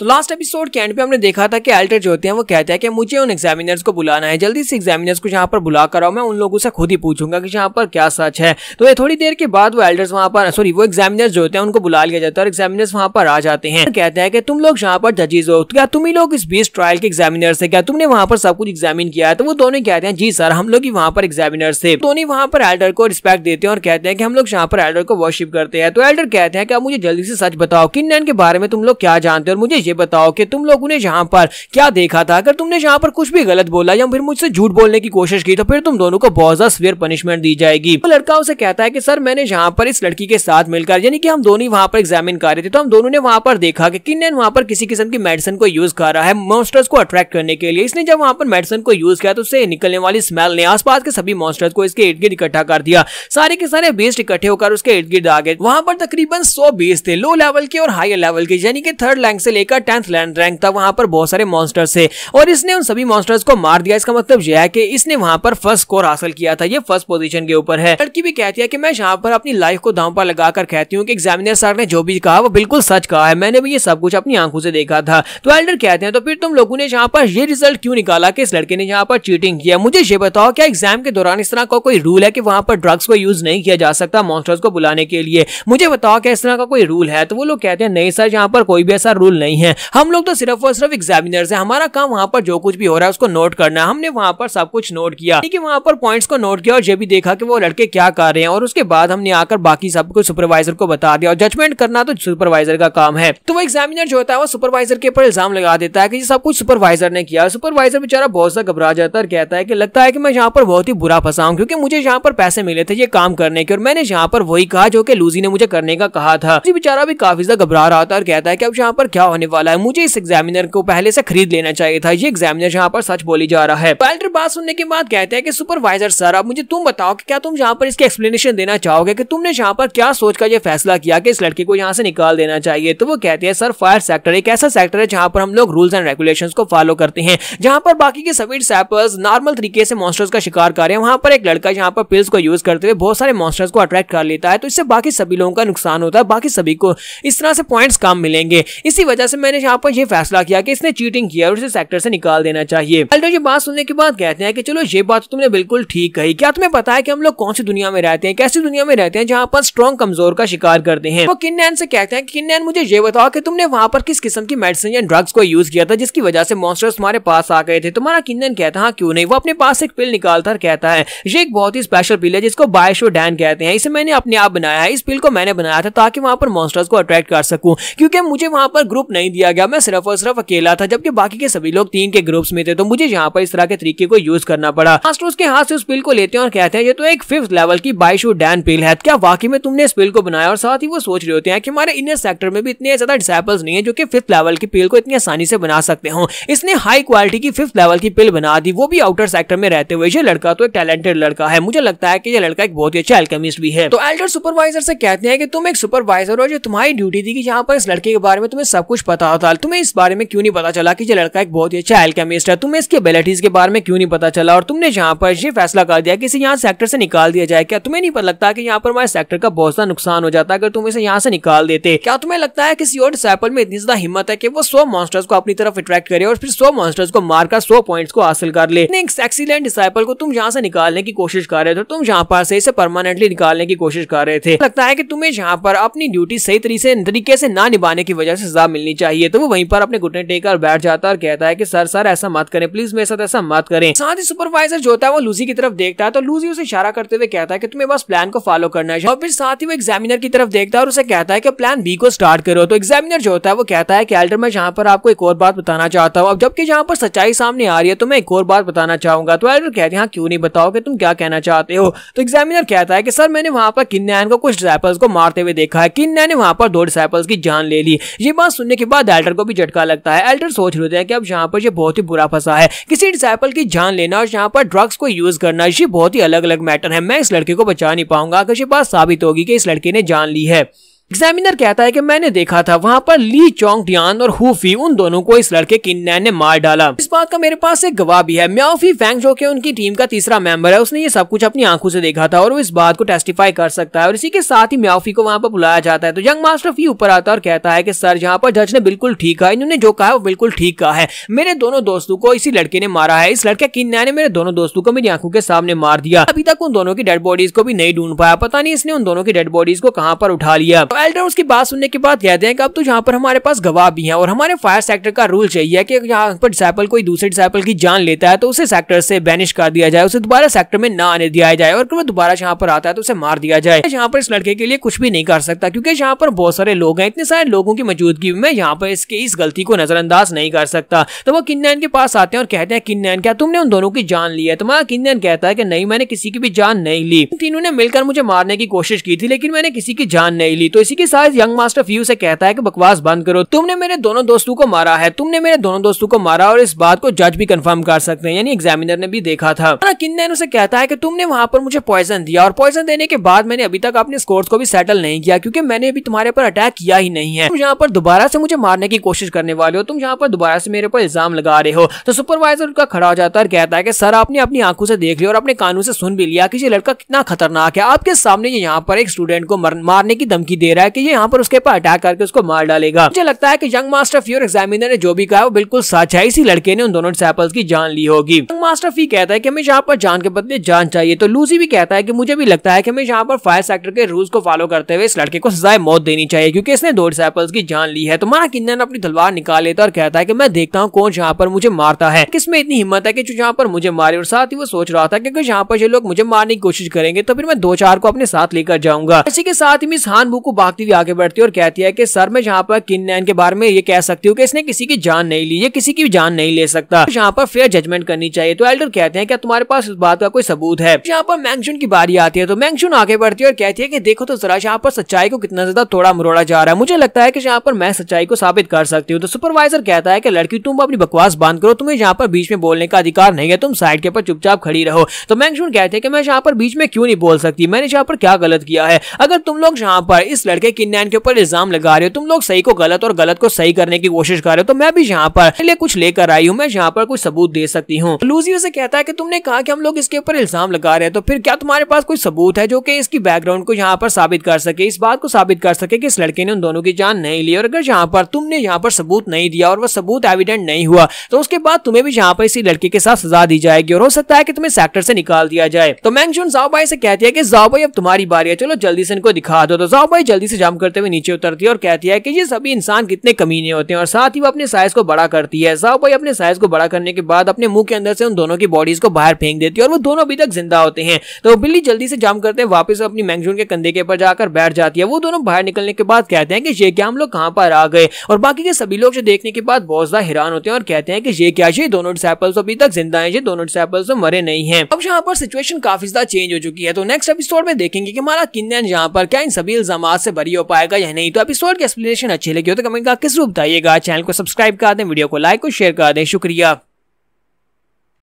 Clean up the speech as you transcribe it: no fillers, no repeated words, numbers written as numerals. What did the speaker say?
तो last episode के and पे हमने देखा था कि एल्टर जो होते हैं वो कहते हैं कि मुझे उन एग्जामिनर्स को बुलाना है, जल्दी से एग्जामिनर्स को यहाँ पर बुला कर आओ, मैं उन लोगों से खुद ही पूछूंगा कि यहाँ पर क्या सच है। तो ये थोड़ी देर के बाद वो एल्डर्स वहाँ पर वो एग्जामिनर्स जो होते हैं उनको बुला लिया जाता है और एग्जामिनर्स वहाँ पर आ जाते हैं। कहते हैं कि तुम लोग यहाँ पर जजेस हो, क्या तुम ही लोग इस बीस ट्रायल के एग्जामिनर्स है, क्या तुमने वहाँ पर सब कुछ एग्जामिन किया है? तो वो दोनों कहते हैं जी सर, हम लोग ही वहाँ पर एग्जामिनर्स थे। दोनों वहाँ पर एल्डर को रिस्पेक्ट देते हैं और कहते हैं कि हम लोग यहाँ पर एल्डर को वर्शिप करते हैं। तो एल्डर कहते हैं कि आप मुझे जल्दी से सच बताओ, किन्नैन के बारे में तुम लोग क्या जानते हो और मुझे ये बताओ कि तुम लोगों ने यहाँ पर क्या देखा था। अगर तुमने यहाँ पर कुछ भी गलत बोला या फिर मुझसे झूठ बोलने की कोशिश की तो फिर तुम दोनों को बहुत ज्यादा सीवियर पनिशमेंट दी जाएगी। तो लड़का उसे कहता है कि सर मैंने यहाँ पर इस लड़की के साथ मिलकर, यानी कि हम दोनों वहाँ पर एग्जामिन कर रहे थे, तो हम दोनों ने वहाँ पर देखा कि किन्नैन वहाँ पर किसी किस्म की मेडिसिन को यूज कर रहा है मॉन्स्टर्स को अट्रैक्ट करने के लिए। इसने जब वहाँ पर मेडिसिन को यूज किया तो उससे निकलने वाली स्मेल ने आसपास के सभी मॉन्स्टर्स को इसके इर्द गिर्द इकट्ठा कर दिया। सारे के सारे बेस्ट इकट्ठे होकर उसके इर्द गिर्द आ गए। वहाँ पर तकरीबन 100 बेस थे, लो लेवल के और हाई लेवल के, यानी कि 3rd रैंक से लेकर 10th रैंक तक वहाँ पर बहुत सारे मॉन्स्टर्स थे और इसने उन सभी मॉन्स्टर्स को मार दिया। इसका मतलब यह है कि इसने वहाँ पर फर्स्ट स्कोर हासिल किया था, ये फर्स्ट पोजीशन के ऊपर है। लड़की भी कहती है कि मैं यहाँ पर अपनी लाइफ को दांव पर लगाकर कहती हूँ कि एग्जामिनर सर ने जो भी कहा वो बिल्कुल सच कहा है, मैंने भी ये सब कुछ अपनी आंखों से देखा था। तो एल्डर कहते हैं तो फिर तुम लोगों ने यहाँ पर ये रिजल्ट क्यों निकाला कि इस लड़के ने यहाँ पर चीटिंग किया? मुझे ये बताओ, क्या एग्जाम के दौरान इस तरह का कोई रूल है कि वहाँ पर ड्रग्स को यूज नहीं किया जा सकता मॉन्स्टर्स को बुलाने के लिए? मुझे बताओ क्या इस तरह का कोई रूल है? तो वो लोग कहते हैं नहीं सर, यहाँ पर कोई भी ऐसा रूल नहीं है, हम लोग तो सिर्फ और सिर्फ एग्जामिनर्स हैं, हमारा काम वहाँ पर जो कुछ भी हो रहा है उसको नोट करना है। हमने वहाँ पर सब कुछ नोट किया, ठीक है, वहाँ पर पॉइंट्स को नोट किया और ये भी देखा कि वो लड़के क्या कर रहे हैं और उसके बाद हमने आकर बाकी सब कुछ सुपरवाइजर को बता दिया और जजमेंट करना तो सुपरवाइजर का काम है। तो वो एग्जामिनर जो होता है वो सुपरवाइजर के ऊपर इल्जाम लगा देता है कि ये सब कुछ सुपरवाइजर ने किया। सुपरवाइजर बेचारा बहुत सा घबरा जाता है और कहता है कि लगता है कि मैं यहाँ पर बहुत ही बुरा फंसा हूं, क्योंकि मुझे यहाँ पर पैसे मिले थे ये काम करने के और मैंने यहाँ पर वही कहा जो कि लूजी ने मुझे करने का कहा था। बेचारा भी काफी ज्यादा घबरा रहा था और कहता है कि अब यहाँ पर क्या होने वाला है, मुझे इस एग्जामिनर को पहले से खरीद लेना चाहिए था, ये एग्जामिनर यहाँ पर सच बोली जा रहा है। एल्डर बात सुनने के बाद कहते हैं कि सुपरवाइजर सर, अब मुझे तुम बताओ कि क्या तुम यहाँ पर इसकी एक्सप्लेनेशन देना चाहोगे कि तुमने यहाँ पर क्या सोचकर ये फैसला किया कि इस लड़के को यहाँ से निकाल देना चाहिए? तो वो कहते हैं सर, फायर सेक्टर एक ऐसा सेक्टर है जहाँ पर हम लोग रूल्स एंड रेगुलेशंस को फॉलो करते हैं, जहाँ पर बाकी के सभी डिसेबल्स नॉर्मल तरीके से मॉन्स्टर्स का शिकार कर रहे हैं, वहाँ पर एक लड़का यहाँ पर पिल्स को यूज करते हुए बहुत सारे मॉन्स्टर्स को अट्रैक्ट कर लेता है, तो इससे बाकी सभी लोगों का नुकसान होता है, बाकी सभी को इस तरह से पॉइंट्स कम मिलेंगे। इसी वजह से मैंने यहाँ पर यह फैसला किया कि इसने चीटिंग किया और इसे सेक्टर से निकाल देना चाहिए। एल्डर ये बात सुनने के बाद कहते हैं कि चलो ये बात तुमने बिल्कुल ठीक कही, क्या तुम्हें पता है कि हम लोग कौन सी दुनिया में रहते हैं, कैसी दुनिया में रहते हैं जहाँ पर स्ट्रॉन्ग कमजोर का शिकार करते हैं? वो किन्नैन से कहते हैं कि किन्नैन मुझे ये बताओ कि तुमने वहाँ पर किस किस्म की मेडिसिन या ड्रग्स को यूज किया था जिसकी वजह से मॉन्स्टर्स तुम्हारे पास आ गए थे? तुम्हारा किन्नैन कहता है हाँ क्यों नहीं। वो अपने पास एक पिल निकालता कहता है ये एक बहुत ही स्पेशल पिल है जिसको बायोशोडैन कहते हैं, इसे मैंने अपने आप बनाया है, इस पिल को मैंने बनाया था ताकि वहाँ पर मॉन्स्टर्स को अट्रैक्ट कर सकूं, क्योंकि मुझे वहाँ पर ग्रुप नहीं दिया गया, मैं सिर्फ और सिर्फ अकेला था जबकि बाकी के सभी लोग 3 के ग्रुप्स में थे, तो मुझे यहाँ पर इस तरह के तरीके को यूज करना पड़ा। मास्टर उसके हाथ से उस पिल को लेते हैं और कहते हैं ये तो एक 5th लेवल की बायोशोडैन पिल है, क्या वाकई में तुमने इस पिल को बनाया? और साथ ही वो सोच रहे होते हैं कि हमारे इनर सेक्टर में भी इतने ज्यादा डिसेबल्स नहीं है जो कि 5th लेवल की पिल को इतनी आसानी से बना सकते हो। इसने हाई क्वालिटी की 5th लेवल की पिल बना दी, वो भी आउटर सेक्टर में रहते हुए। ये लड़का तो एक टैलेंटेड लड़का है, मुझे लगता है कि ये लड़का एक बहुत ही अच्छा एल्केमिस्ट भी है। तो एल्डर सुपरवाइजर से कहते हैं कि तुम एक सुपरवाइजर हो, जो तुम्हारी ड्यूटी थी कि यहाँ पर इस लड़के के बारे में तुम्हें सब कुछ पता होता, तुम्हें इस बारे में क्यों नहीं पता चला कि ये लड़का एक बहुत ही अच्छा एल्केमिस्ट है? तुम्हें इसकी एबिलिटीज के बारे में क्यों नहीं पता चला और तुमने यहाँ पर ये फैसला कर दिया कि इसे यहाँ सेक्टर से निकाल दिया जाए? क्या तुम्हें नहीं पता लगता कि यहाँ पर हमारे सेक्टर का बहुत सा नुकसान हो जाता अगर तुम इसे यहाँ से निकाल देते? क्या तुम्हें लगता है किसी और डिसेबल में इतनी ज्यादा हिम्मत है कि वो 100 मॉन्स्टर्स को अपनी तरफ अट्रैक्ट करे और फिर 100 मॉन्स्टर्स को मारकर 100 पॉइंट्स को हासिल कर ले? एक एक्सीलेंट डिसेबल को तुम यहाँ से निकालने की कोशिश कर रहे थे, तुम यहाँ पर से इसे परमानेंटली निकालने की कोशिश कर रहे थे। लगता है कि तुम्हें यहाँ पर अपनी ड्यूटी सही तरीके से ना निभाने की वजह से सजा मिलनी चाहिए। तो वो वहीं पर अपने घुटने टेक कर बैठ जाता है और कहता है कि सर ऐसा मत करें, प्लीज मेरे साथ ऐसा मत करें। साथ ही सुपरवाइजर जो होता है वो लूजी की तरफ देखता है, तो लूजी उसे इशारा करते हुए कहता है कि तुम्हें बस प्लान को फॉलो करना है। और फिर साथ ही वो एग्जामिनर की तरफ देखता है और उसे कहता है कि प्लान बी को स्टार्ट करो। तो एग्जामिनर जो होता है वो कहता है कि एल्डर मैं यहाँ पर आपको एक और बात बताना चाहता हूँ, अब जबकि यहाँ पर सच्चाई सामने आ रही है तो मैं एक और बात बताना चाहूंगा। तो एल्डर कहते हैं हाँ क्यों नहीं, बताओ कि तुम क्या कहना चाहते हो? तो एग्जामिनर कहता है कि सर मैंने वहाँ पर किन्नैन को कुछ डिसेबल्स को मारते हुए देखा है, किन्नैन ने वहाँ पर 2 डिसेबल्स की जान ले ली। ये बात सुनने के बाद एल्डर को भी झटका लगता है। एल्डर सोच रहे हैं कि अब यहाँ पर ये बहुत ही बुरा फंसा है, किसी डिसेबल की जान लेना और यहाँ पर ड्रग्स को यूज करना, ये बहुत ही अलग अलग मैटर है। मैं इस लड़के को बचा नहीं पाऊंगा अगर ये बात साबित होगी कि इस लड़के ने जान ली है। एग्जामिनर कहता है कि मैंने देखा था वहाँ पर ली चोंग टियान और हुफी उन दोनों को इस लड़के किन नैन ने मार डाला। इस बात का मेरे पास एक गवाह भी है। म्याओफी फैंग जो कि उनकी टीम का तीसरा मेंबर है, उसने ये सब कुछ अपनी आंखों से देखा था और वो इस बात को टेस्टिफाई कर सकता है। और इसी के साथ ही म्याओफी को वहाँ पर बुलाया जाता है। तो यंग मास्टर फी ऊपर आता है और कहता है कि सर यहाँ पर जज ने बिल्कुल ठीक कहा, इन्होंने जो कहा वो बिल्कुल ठीक कहा है। मेरे दोनों दोस्तों को इसी लड़के ने मारा है। इस लड़के किन नैन ने मेरे दोनों दोस्तों को मेरी आंखों के सामने मार दिया। अभी तक उन दोनों की डेड बॉडीज को भी नहीं ढूंढ पाया, पता नहीं इसने उन दोनों की डेड बॉडीज को कहां पर उठा लिया। तो एल्डर उसकी बात सुनने के बाद कहते हैं कि अब तो यहाँ पर हमारे पास गवाह भी हैं और हमारे फायर सेक्टर का रूल चाहिए कि यहाँ पर डिसाइपल कोई दूसरे डिसाइपल की जान लेता है तो उसे सेक्टर से बैनिश कर दिया जाए, उसे दोबारा सेक्टर में ना आने दिया जाए और वो दोबारा यहाँ पर आता है तो उसे मार दिया जाए। यहाँ पर इस लड़के के लिए कुछ भी नहीं कर सकता क्योंकि यहाँ पर बहुत सारे लोग हैं, इतने सारे लोगों की मौजूदगी में यहाँ पर इसके इस गलती को नजरअंदाज नहीं कर सकता। तो वो किन नैन के पास आते हैं और कहते हैं किन नैन क्या तुमने उन दोनों की जान ली है? तुम्हारा किन नैन कहता है कि नहीं, मैंने किसी की भी जान नहीं ली, तीनों ने मिलकर मुझे मारने की कोशिश की थी लेकिन मैंने किसी की जान नहीं ली। तो इसी के साथ यंग मास्टर फ्यू से कहता है कि बकवास बंद करो, तुमने मेरे दोनों दोस्तों को मारा है, तुमने मेरे दोनों दोस्तों को मारा और इस बात को जज भी कंफर्म कर सकते हैं, यानी एग्जामिनर ने भी देखा था। किन नैन उसे कहता है कि तुमने वहां पर मुझे पॉइजन दिया और पॉइजन देने के बाद मैंने अभी तक अपने स्कोर्स को भी सेटल नहीं किया क्योंकि मैंने अभी तुम्हारे पर अटैक किया ही नहीं है। तुम यहाँ पर दोबारा से मुझे मारने की कोशिश करने वाले हो, तुम यहाँ पर दोबारा से मेरे पर इल्जाम लगा रहे हो। तो सुपरवाइजर उनका खड़ा हो जाता है और कहता है कि सर आपने अपनी आंखों से देख लिया और अपने कानों से सुन भी लिया कि ये लड़का कितना खतरनाक है। आपके सामने ये यहाँ पर एक स्टूडेंट को मारने की धमकी दे रहा है कि ये यहाँ पर उसके पर अटैक करके उसको मार डालेगा। मुझे लगता है कि यंग मास्टर फी और एग्जामिनर ने जो भी कहा वो बिल्कुल सच है, इसी लड़के ने उन दोनों डिसाइपल्स की जान ली होगी। यंग मास्टर फी कहता है कि हमें यहाँ पर जान के बदले जान चाहिए। तो लूसी भी कहता है कि मुझे भी लगता है कि हमें यहाँ पर फायर सेक्टर के रूल्स को फॉलो करते हुए इस लड़के को सजाए मौत देनी चाहिए क्योंकि इसने दो डिसाइपल्स की जान ली है। तो मारा किन नैन अपनी तलवार निकाल लेता और कहता है कि मैं देखता हूँ कौन यहाँ पर मुझे मारता है, किसमें इतनी हिम्मत है कि जो यहाँ पर मुझे मारे। और साथ ही वो सोच रहा था कि अगर यहाँ पर ये लोग मुझे मारने की कोशिश करेंगे तो फिर मैं दो चार को अपने साथ लेकर जाऊंगा। इसी के साथ ही मिस हान बू को भागती हुई आगे बढ़ती है और कहती है कि सर मैं यहाँ पर किन नैन के बारे में ये कह सकती हूँ कि इसने किसी की जान नहीं ली, ये किसी की जान नहीं ले सकता, यहाँ पर फेयर जजमेंट करनी चाहिए। तो एल्डर कहते हैं क्या तुम्हारे पास इस बात का कोई सबूत है? यहाँ पर मैंगशुन की बारी आती है तो मैंगशुन आगे बढ़ती है और कहती है कि देखो तो जरा यहाँ पर सच्चाई को कितना ज्यादा तोड़ा मरोड़ा जा रहा है, मुझे लगता है कि यहाँ पर मैं सच्चाई को साबित कर सकती हूँ। तो सुपरवाइजर कहता है कि लड़की तुम अपनी बकवास बंद करो, तुम्हें यहाँ पर बीच में बोलने का अधिकार नहीं है, तुम साइड के ऊपर चुपचाप खड़ी रहो। तो मैंगशुन कहते हैं कि मैं यहाँ पर बीच में क्यों नहीं बोल सकती, मैंने यहाँ पर क्या गलत किया है? अगर तुम लोग यहाँ पर इस लड़के किन नैन के ऊपर इल्जाम लगा रहे हो, तुम लोग सही को गलत और गलत को सही करने की कोशिश कर रहे हो, तो मैं भी यहाँ पर कुछ लेकर आई हूँ, मैं यहाँ पर कुछ सबूत दे सकती हूँ। लूसी उसे कहता है कि तुमने कहा कि हम लोग इसके ऊपर इल्जाम लगा रहे हैं, तो फिर क्या तुम्हारे पास कोई सबूत है जो कि इसकी बैकग्राउंड को यहाँ पर साबित कर सके, इस बात को साबित कर सके कि इस लड़के ने उन दोनों की जान नहीं ली? और अगर यहाँ पर तुमने यहाँ पर सबूत नहीं दिया और वह सबूत एविडेंट नहीं हुआ तो उसके बाद तुम्हें भी यहाँ पर इसी लड़के के साथ सजा दी जाएगी और हो सकता है कि तुम्हें सेक्टर से निकाल दिया जाए। तो मैंगशुन ज़ाओ बाई से कहती है कि ज़ाओ बाई अब तुम्हारी बारी है, चलो जल्दी से इनको दिखा दो। तो ज़ाओ बाई जल्दी से जंप करते हुए नीचे उतरती है और कहती है कि ये सभी इंसान कितने कमीने होते हैं और साथ ही वो अपने साइज को बड़ा करती है। ज़ाओ बाई अपने साइज को बड़ा करने के बाद अपने मुंह के अंदर से उन दोनों की बॉडीज को बाहर फेंक देती है और वो दोनों अभी तक जिंदा होते हैं। तो बिल्ली जल्दी से जंप करते हैं वापस अपनी मैंगशुन के कंधे के ऊपर जाकर बैठ जाती है। वो दोनों बाहर निकलने के बाद कहते हैं कि ये क्या, हम लोग कहां पर आ गए? और बाकी के सभी लोग जो देखने के बाद बहुत ज्यादा हैरान होते हैं और कहते हैं कि ये क्या, ये दोनों डिसाइपल्स अभी तक जिंदा हैं, ये दोनों डिसाइपल्स तो मरे नहीं हैं। अब यहाँ पर सिचुएशन काफी ज्यादा चेंज हो चुकी है। तो नेक्स्ट एपिसोड में देखेंगे कि हमारा किन नैन यहाँ पर क्या इन सभी इल्जामात से बरी हो पाएगा या नहीं। तो एपिसोड की एक्सप्लेनेशन अच्छी लगी हो तो कमेंट करके जरूर बताइएगा। चैनल को सब्सक्राइब कर दें, वीडियो को लाइक और शेयर कर दें। शुक्रिया।